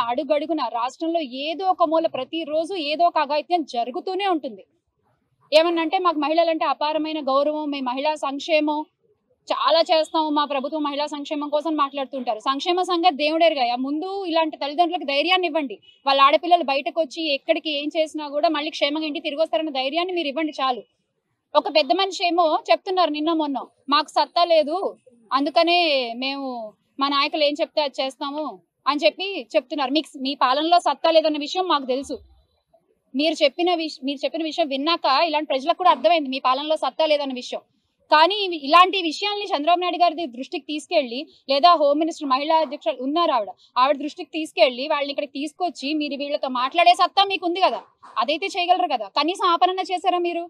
అడుగడుగున రాష్ట్రంలో ఏదో ఒక మూల ప్రతిరోజు ఏదో ఒక అఘాయిత్యం జరుగుతూనే ఉంటుంది. ఏమన్నంటే మాకు మహిళలంటే అపారమైన గౌరవం, మేము మహిళా సంక్షేమం చాలా చేస్తాము, మా ప్రభుత్వం మహిళా సంక్షేమం కోసం మాట్లాడుతుంటారు. సంక్షేమ సంగతి దేవుడెరుగయ్యా. ముందు ఇలాంటి తల్లిదండ్రులకు ధైర్యాన్ని ఇవ్వండి. వాళ్ళ ఆడపిల్లలు బయటకు వచ్చి ఎక్కడికి ఏం చేసినా కూడా మళ్ళీ క్షేమంగా ఇంటికి తిరిగి వస్తారన్న ధైర్యాన్ని మీరు ఇవ్వండి చాలు. ఒక పెద్ద మనిషి ఏమో చెప్తున్నారు నిన్న మొన్న, మాకు సత్తా లేదు, అందుకనే మేము మా నాయకులు ఏం చెప్తే అది చేస్తాము అని చెప్పి చెప్తున్నారు. మీ పాలనలో సత్తా లేదన్న విషయం మాకు తెలుసు. మీరు చెప్పిన విషయం విన్నాక ఇలాంటి ప్రజలకు కూడా అర్థమైంది మీ పాలనలో సత్తా లేదన్న విషయం. కానీ ఇలాంటి విషయాల్ని చంద్రబాబు నాయుడు గారి దృష్టికి తీసుకెళ్లి, లేదా హోమ్ మినిస్టర్ మహిళా అధ్యక్షులు ఉన్నారు ఆవిడ దృష్టికి తీసుకెళ్లి వాళ్ళని ఇక్కడికి తీసుకొచ్చి మీరు వీళ్ళతో మాట్లాడే సత్తా మీకు ఉంది కదా, అదైతే చేయగలరు కదా. కనీసం ఆపరణ చేశారా మీరు?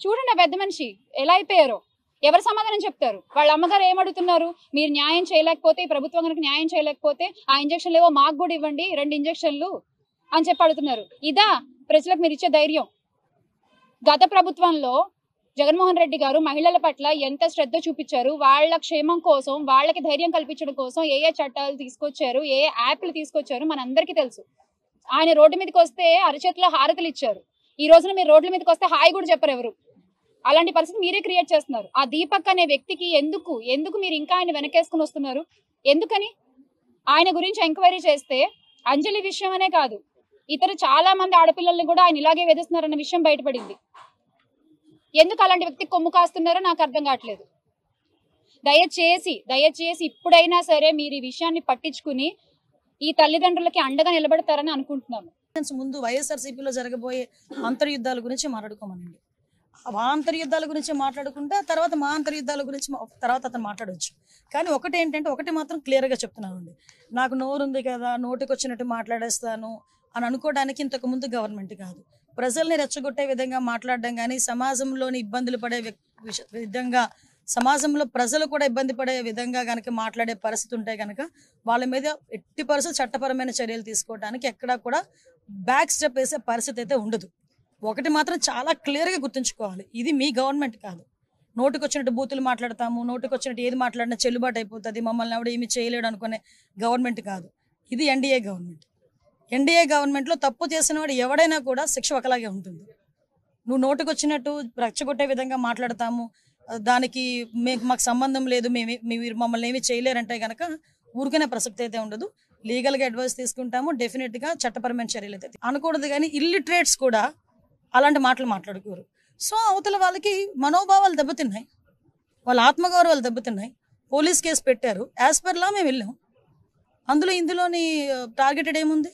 చూడండి ఆ పెద్ద మనిషి ఎలా అయిపోయారో. ఎవరు సమాధానం చెప్తారు? వాళ్ళ అమ్మగారు ఏమడుగుతున్నారు? మీరు న్యాయం చేయలేకపోతే, ప్రభుత్వం కనుక న్యాయం చేయలేకపోతే ఆ ఇంజక్షన్లు ఏవో మాకు కూడా ఇవ్వండి, 2 ఇంజక్షన్లు అని చెప్పి అడుగుతున్నారు. ఇదా ప్రజలకు మీరు ఇచ్చే ధైర్యం? గత ప్రభుత్వంలో జగన్మోహన్ రెడ్డి గారు మహిళల పట్ల ఎంత శ్రద్ధ చూపించారు, వాళ్ళ క్షేమం కోసం, వాళ్ళకి ధైర్యం కల్పించడం కోసం ఏ చట్టాలు తీసుకొచ్చారు, ఏ యాప్లు తీసుకొచ్చారు మనందరికీ తెలుసు. ఆయన రోడ్డు మీదకి వస్తే అరచేతిలో హారతలు ఇచ్చారు. ఈ రోజున మీరు రోడ్ల మీదకి వస్తే హాయి కూడా చెప్పరు ఎవరు. అలాంటి పరిస్థితి మీరే క్రియేట్ చేస్తున్నారు. ఆ దీపక్ అనే వ్యక్తికి ఎందుకు మీరు ఇంకా ఆయన వెనకేసుకుని వస్తున్నారు? ఎందుకని? ఆయన గురించి ఎంక్వైరీ చేస్తే అంజలి విషయం అనే కాదు, ఇతర చాలా మంది ఆడపిల్లల్ని కూడా ఆయన ఇలాగే వేధిస్తున్నారన్న విషయం బయటపడింది. ఎందుకు అలాంటి వ్యక్తికి కొమ్ము కాస్తున్నారో నాకు అర్థం కావట్లేదు. దయచేసి ఇప్పుడైనా సరే మీరు ఈ విషయాన్ని పట్టించుకుని ఈ తల్లిదండ్రులకి అండగా నిలబడతారని అనుకుంటున్నాను. ముందు వైఎస్ఆర్సీపీలో జరగబోయే అంతర్యుద్ధాల గురించి మాట్లాడుకోమనండి. ఆ అంతర్యుద్ధాల గురించి మాట్లాడుకుంటే తర్వాత మా అంతర్యుద్ధాల గురించి తర్వాత అతను మాట్లాడవచ్చు. కానీ ఒకటి మాత్రం క్లియర్గా చెప్తున్నానండి, నాకు నోరుంది కదా, నోటికి వచ్చినట్టు మాట్లాడేస్తాను అని అనుకోవడానికి ఇంతకు ముందు గవర్నమెంట్ కాదు. ప్రజల్ని రెచ్చగొట్టే విధంగా మాట్లాడడం కానీ, సమాజంలోని ఇబ్బందులు పడే విధంగా, సమాజంలో ప్రజలు కూడా ఇబ్బంది పడే విధంగా కనుక మాట్లాడే పరిస్థితి ఉంటే కనుక వాళ్ళ మీద ఎట్టి పరిస్థితి చట్టపరమైన చర్యలు తీసుకోవడానికి ఎక్కడా కూడా బ్యాక్ స్టెప్ వేసే పరిస్థితి అయితే ఉండదు. ఒకటి మాత్రం చాలా క్లియర్గా గుర్తుంచుకోవాలి, ఇది మీ గవర్నమెంట్ కాదు. నోటికి వచ్చినట్టు బూతులు మాట్లాడతాము, నోటికి వచ్చినట్టు ఏది మాట్లాడినా చెల్లుబాటు అయిపోతుంది, మమ్మల్ని ఎవడు ఏమి చేయలేడు అనుకునే గవర్నమెంట్ కాదు. ఇది ఎన్డీఏ గవర్నమెంట్. ఎన్డీఏ గవర్నమెంట్లో తప్పు చేసిన వాడు ఎవడైనా కూడా శిక్ష ఒకలాగే ఉంటుంది. నువ్వు నోటికి వచ్చినట్టు రెచ్చగొట్టే విధంగా మాట్లాడతాము, దానికి మాకు సంబంధం లేదు, మీరు మమ్మల్ని ఏమి చేయలేరంటే కనుక ఊరుకునే ప్రసక్తి అయితే ఉండదు. లీగల్గా అడ్వైస్ తీసుకుంటాము, డెఫినెట్గా చట్టపరమైన చర్యలు అయితే అనకూడదు. కానీ ఇల్లిటరేట్స్ కూడా అలాంటి మాటలు మాట్లాడుకోరు. సో అవతల వాళ్ళకి మనోభావాలు దెబ్బతిన్నాయి, వాళ్ళ ఆత్మగౌరవాలు దెబ్బతిన్నాయి. పోలీస్ కేసు పెట్టారు, యాజ్ పర్ లా మేము వెళ్ళాం. ఇందులోని టార్గెటెడ్ ఏముంది?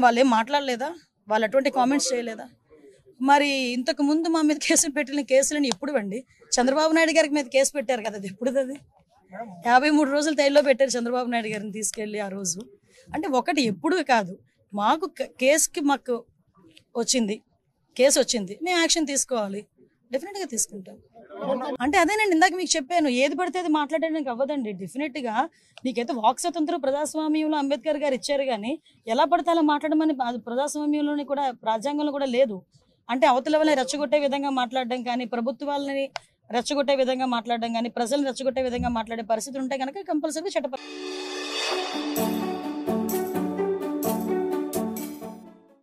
వాళ్ళు ఏం మాట్లాడలేదా? వాళ్ళు అటువంటి కామెంట్స్ చేయలేదా? మరి ఇంతకు ముందు మా మీద కేసులు పెట్టిన కేసులని ఎప్పుడు అండి? చంద్రబాబు నాయుడు గారికి మీద కేసు పెట్టారు కదా, అది ఎప్పుడు? అది 53 రోజులు తైల్లో పెట్టారు చంద్రబాబు నాయుడు గారిని తీసుకెళ్ళి ఆ రోజు. అంటే ఒకటి ఎప్పుడు కాదు, మాకు మాకు కేసు వచ్చింది, మేము యాక్షన్ తీసుకోవాలి, డెఫినెట్గా తీసుకుంటాం. అంటే అదేనండి, ఇందాక మీకు చెప్పాను, ఏది పడితే అది మాట్లాడడానికి అవ్వదండి. డెఫినెట్గా నీకైతే వాక్ స్వతంత్రం ప్రజాస్వామ్యంలో అంబేద్కర్ గారు ఇచ్చారు, కానీ ఎలా పడితే అలా మాట్లాడమని ప్రజాస్వామ్యంలోని కూడా రాజ్యాంగంలో కూడా లేదు. అంటే అవతల వాళ్ళని రెచ్చగొట్టే విధంగా మాట్లాడడం కానీ, ప్రభుత్వాలని రెచ్చగొట్టే విధంగా మాట్లాడడం కానీ, ప్రజలను రెచ్చగొట్టే విధంగా మాట్లాడే పరిస్థితులు ఉంటే కనుక కంపల్సరీగా చట్టపరం